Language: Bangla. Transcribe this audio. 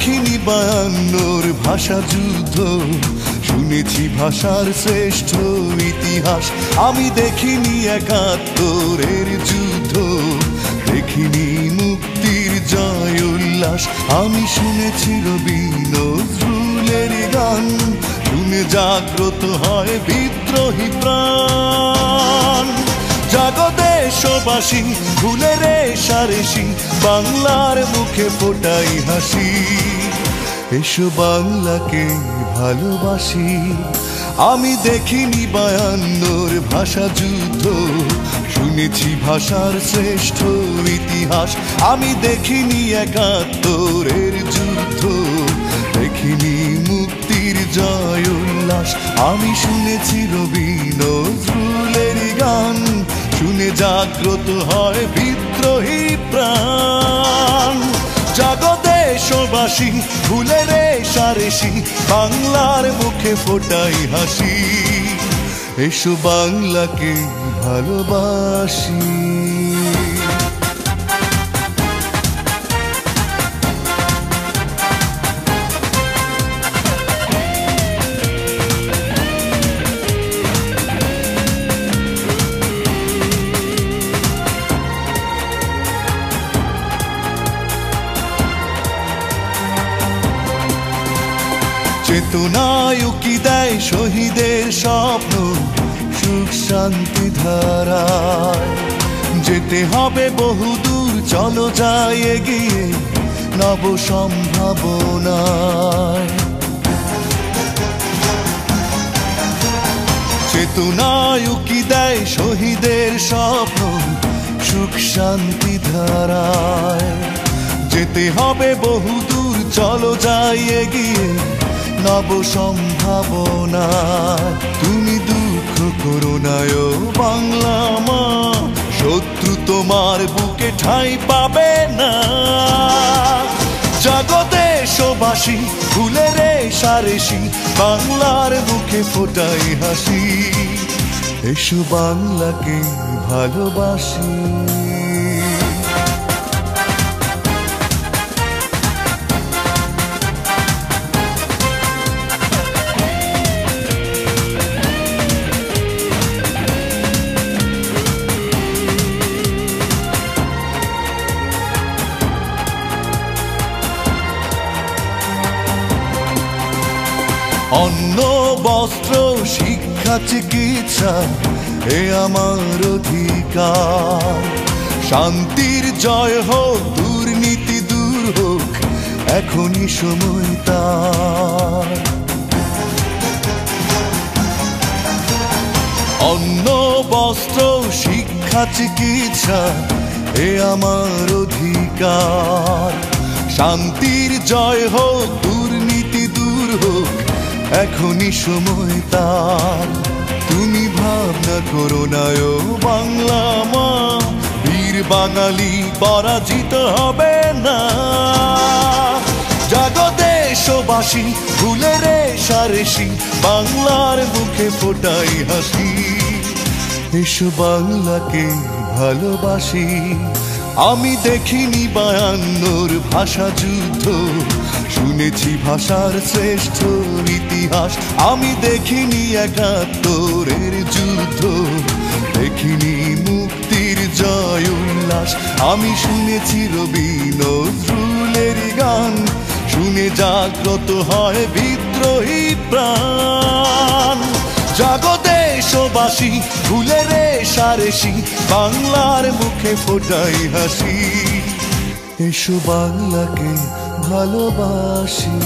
দেখিনি 52 ভাষা যুদ্ধ, শুনেছি ভাষার শ্রেষ্ঠ ইতিহাস। আমি দেখিনি 71-এর যুদ্ধ, দেখিনি মুক্তির জয় উল্লাস। আমি শুনেছি রবি নজরুলের গান, শুনে জাগ্রত হয় বিদ্রোহী প্রাণ। জাগো দেশবাসী, ভুলে রেশারেশি, বাংলার মুখে ফোটাই হাসি। এসো বাংলাকে ভালোবাসি। আমি দেখিনি 52 ভাষা যুদ্ধ, শুনেছি ভাষার শ্রেষ্ঠ ইতিহাস। আমি দেখিনি 71-এর যুদ্ধ, দেখিনি মুক্তির জয় উল্লাস। আমি শুনেছি রবি নজরুলের গান, শুনে জাগ্রত হয় বিদ্রোহী প্রাণ। জাগো দেশবাসী, ভুলে রেশারেশি, বাংলার মুখে ফোটাই হাসি। এসো বাংলাকে ভালোবাসি। চেতনায় উকি দেয় শহীদের স্বপ্ন, সুখ শান্তি ধারায়। যেতে হবে বহুদূর, চলো যাই এগিয়ে নব সম্ভাবনায়। চেতনায় উকি দেয় শহীদের স্বপ্ন, সুখ শান্তি ধারায়। যেতে হবে বহুদূর, চলো যাই এগিয়ে নব সম্ভাবনা। তুমি দুঃখ করো না ও বাংলা মা, শত্রু তোমার বুকে ঠাঁই পাবে না। জাগো দেশবাসী, ভুলে রেশারেশি, বাংলার মুখে ফোটাই হাসি। এসো বাংলাকে ভালোবাসি। অন্ন বস্ত্র শিক্ষা চিকিৎসা এ আমার অধিকার। শান্তির জয় হোক, দুর্নীতি দূর হোক, এখনই সময় তার। অন্ন বস্ত্র শিক্ষা চিকিৎসা এ আমার অধিকার। শান্তির জয় হোক, দুর্নীতি দূর হোক, এখনই সময় তার। তুমি ভাবনা করো না ও বাংলা মা, বীর বাঙালি পরাজিত হবে না। জাগো দেশবাসী, ভুলে রেশারেশি, বাংলার মুখে ফোটাই হাসি। এসো বাংলাকে ভালোবাসি। আমি দেখিনি 52 ভাষা যুদ্ধ, শুনেছি ভাষার শ্রেষ্ঠ ইতিহাস। আমি দেখিনি 71-এর যুদ্ধ, দেখিনি মুক্তির জয় উল্লাস। আমি শুনেছি রবি নজরুলের গান, শুনে জাগ্রত হয় বিদ্রোহী প্রাণ। জাগো দেশবাসী, ভুলে রেশারেশি, বাংলার মুখে ফোটাই হাসি। এসো বাংলাকে ভালোবাসি।